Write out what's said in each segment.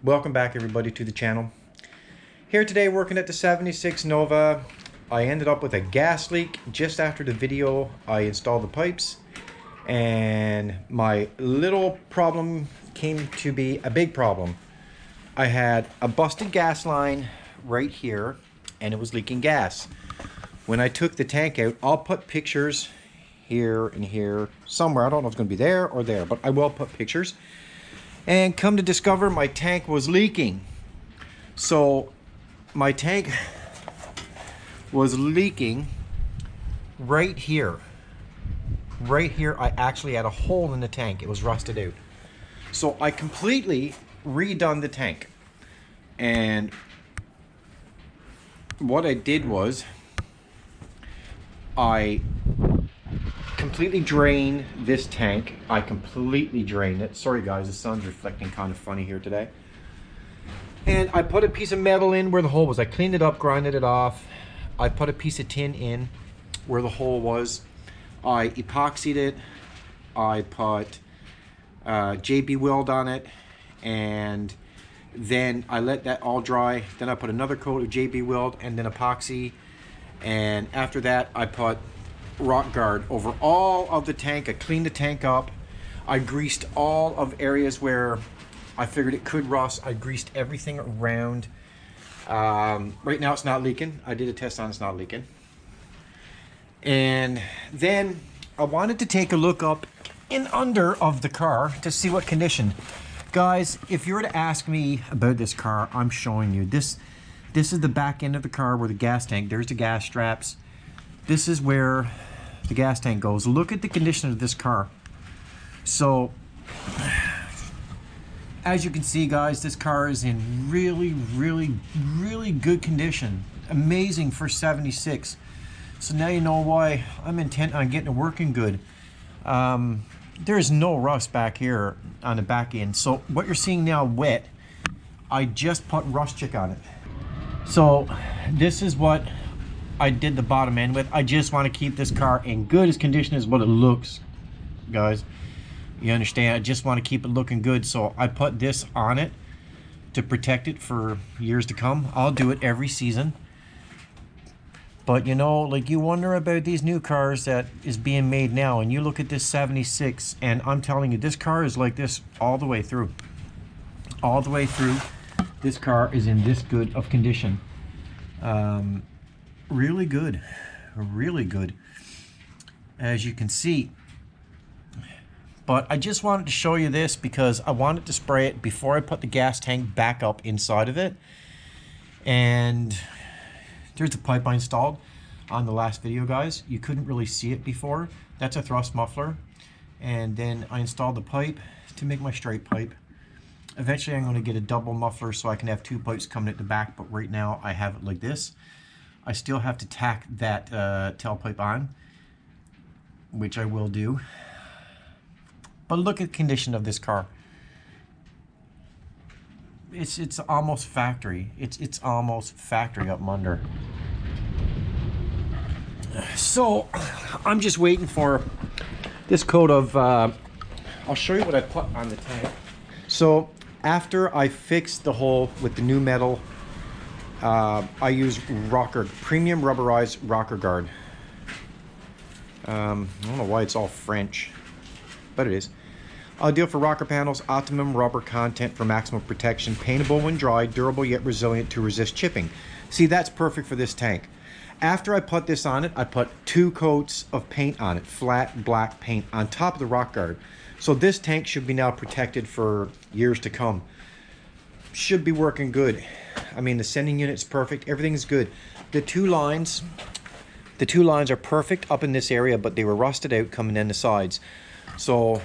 Welcome back everybody to the channel. Here today working at the 76 Nova. I ended up with a gas leak just after the video. I installed the pipes and my little problem came to be a big problem. I had a busted gas line right here and it was leaking gas. When I took the tank out, I'll put pictures here and here somewhere. I don't know if it's going to be there or there, but I will put pictures. And come to discover my tank was leaking. So my tank was leaking right here. Right here, I actually had a hole in the tank. It was rusted out. So I completely redone the tank. And what I did was I completely drained this tank. I completely drained it. Sorry guys, the sun's reflecting kind of funny here today. And I put a piece of metal in where the hole was. I cleaned it up, grinded it off. I put a piece of tin in where the hole was. I epoxied it. I put JB Weld on it. And then I let that all dry. Then I put another coat of JB Weld and then epoxy. And after that, I put rock guard over all of the tank. I cleaned the tank up. I greased all of areas where I figured it could rust. I greased everything around. Right now it's not leaking. I did a test on it, it's not leaking. And then I wanted to take a look up in under of the car to see what condition. Guys, if you were to ask me about this car, I'm showing you. This is the back end of the car where the gas tank, there's the gas straps. This is where the gas tank goes. Look at the condition of this car. So, as you can see guys, this car is in really good condition. Amazing for 76. So now you know why I'm intent on getting it working good. There's no rust back here on the back end. So what you're seeing now wet, I just put rust check on it. So this is what I did the bottom end with. I just want to keep this car in good as condition as what it looks, guys. You understand? I just want to keep it looking good. So I put this on it to protect it for years to come. I'll do it every season. But you know, like you wonder about these new cars that is being made now, and you look at this 76, and I'm telling you, this car is like this all the way through. All the way through. This car is in this good of condition. Really good, really good, as you can see. But I just wanted to show you this because I wanted to spray it before I put the gas tank back up inside of it. And there's the pipe I installed on the last video, guys. You couldn't really see it before. That's a thrust muffler. And then I installed the pipe to make my straight pipe. Eventually I'm going to get a double muffler so I can have two pipes coming at the back, but right now I have it like this. I still have to tack that tailpipe on, which I will do. But look at the condition of this car. It's almost factory. It's almost factory up under. So I'm just waiting for this coat of I'll show you what I put on the tank. So after I fixed the hole with the new metal, I use premium rubberized rocker guard. I don't know why it's all French, but it is. Ideal for rocker panels, optimum rubber content for maximum protection, paintable when dry, durable yet resilient to resist chipping. See, that's perfect for this tank. After I put this on it, I put 2 coats of paint on it, flat black paint on top of the rock guard. So this tank should be now protected for years to come. Should be working good. I mean, the sending unit's perfect, everything's good. The two lines are perfect up in this area, but they were rusted out coming in the sides. So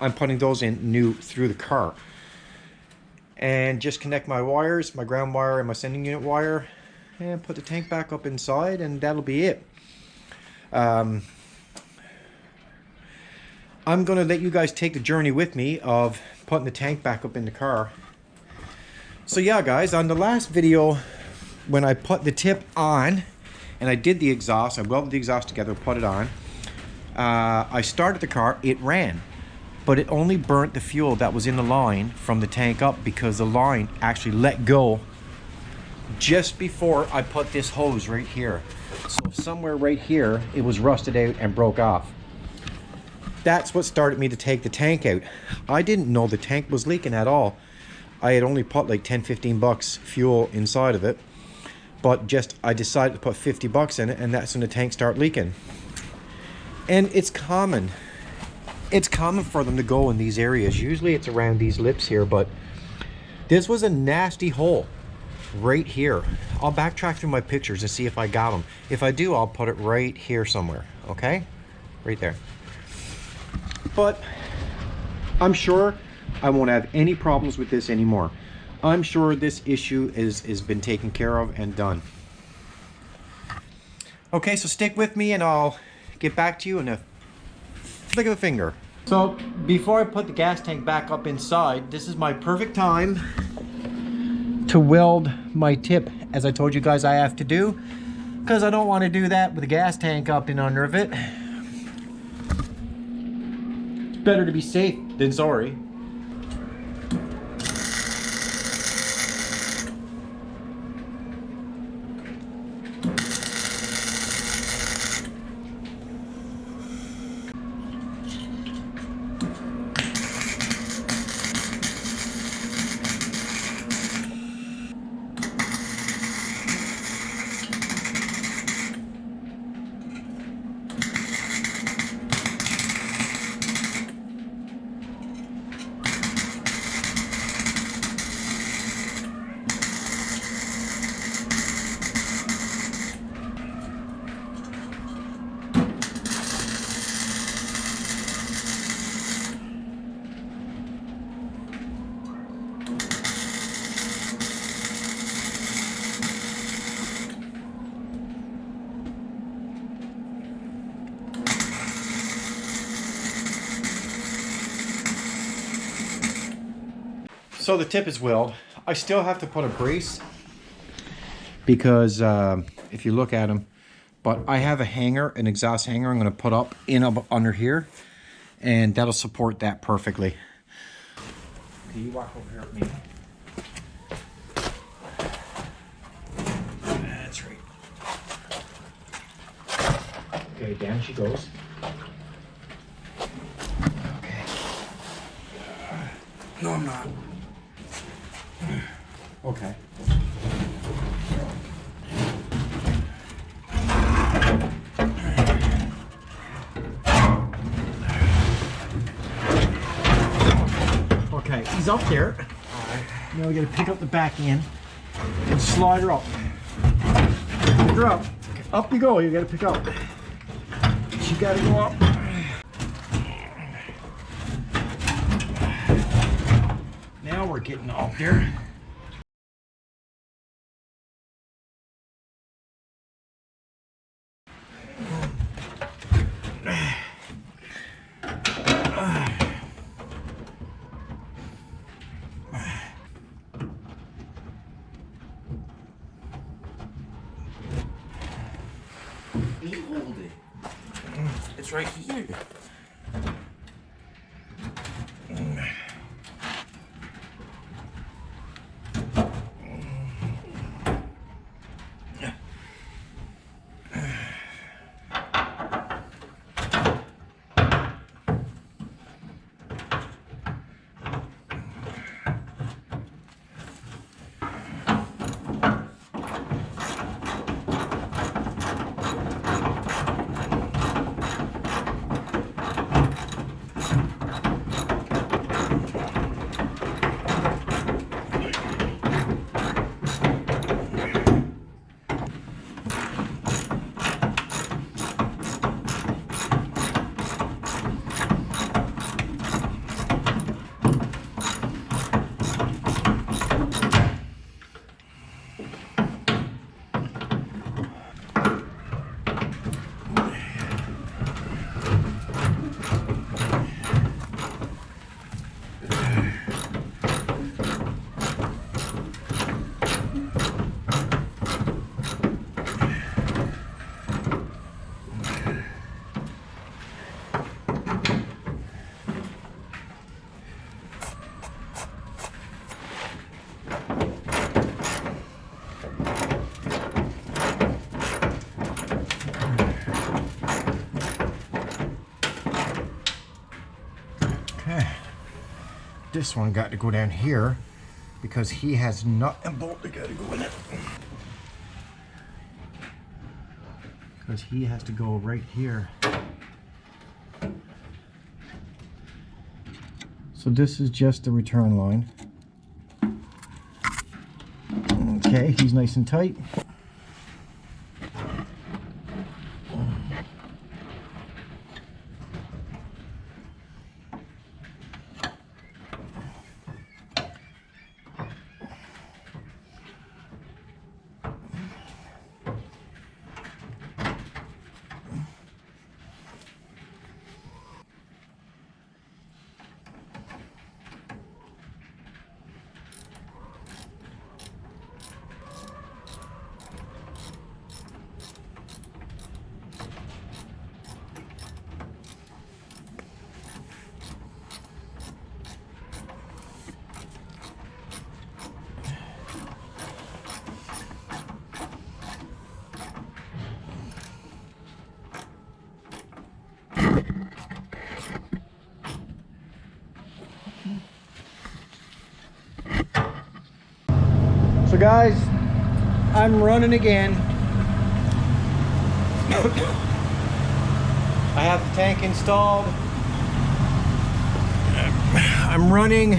I'm putting those in new through the car. And just connect my wires, my ground wire and my sending unit wire, and put the tank back up inside, and that'll be it. I'm gonna let you guys take the journey with me of putting the tank back up in the car. So yeah guys, on the last video when I put the tip on and I did the exhaust, I welded the exhaust together, put it on, I started the car, it ran. but it only burnt the fuel that was in the line from the tank up because the line actually let go just before I put this hose right here. So somewhere right here, it was rusted out and broke off. That's what started me to take the tank out. I didn't know the tank was leaking at all. I had only put like 10-15 bucks fuel inside of it, but I decided to put 50 bucks in it, and that's when the tank started leaking. And it's common for them to go in these areas. Usually it's around these lips here, but this was a nasty hole right here. I'll backtrack through my pictures and see if I got them. If I do, I'll put it right here somewhere, okay? Right there. But I'm sure I won't have any problems with this anymore. I'm sure this issue has been taken care of and done. Okay, so stick with me and I'll get back to you in a flick of a finger. So before I put the gas tank back up inside, this is my perfect time to weld my tip, as I told you guys I have to do, because I don't want to do that with the gas tank up and under of it. It's better to be safe than sorry. So the tip is welded. I still have to put a brace because if you look at them, but I have a hanger, an exhaust hanger I'm going to put up under here, and that'll support that perfectly. Okay, you walk over here with me. That's right. Okay, down she goes. Okay. No, I'm not. Okay. Okay, he's up there. Alright. Now we gotta pick up the back end and slide her up. Pick her up. Up you go, you gotta pick up. She gotta go up. Now we're getting up there. You hold it. It's right here. this one got to go down here because he has nut and bolt that got to go in it. Because he has to go right here. So this is just the return line. Okay, he's nice and tight. So guys, I'm running again. I have the tank installed. I'm running.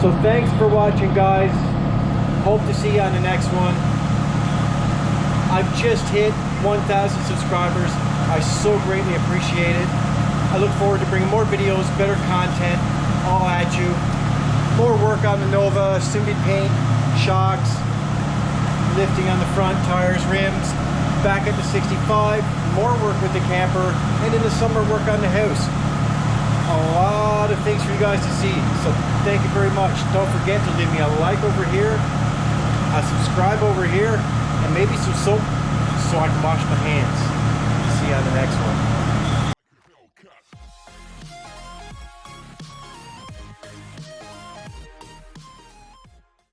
So thanks for watching, guys. Hope to see you on the next one. I've just hit 1,000 subscribers. I so greatly appreciate it. I look forward to bringing more videos, better content, all at you. More work on the Nova, Simbi paint, shocks, lifting on the front, tires, rims, back at the 65, more work with the camper, and in the summer work on the house. A lot of things for you guys to see, so thank you very much. Don't forget to leave me a like over here, a subscribe over here, and maybe some soap so I can wash my hands.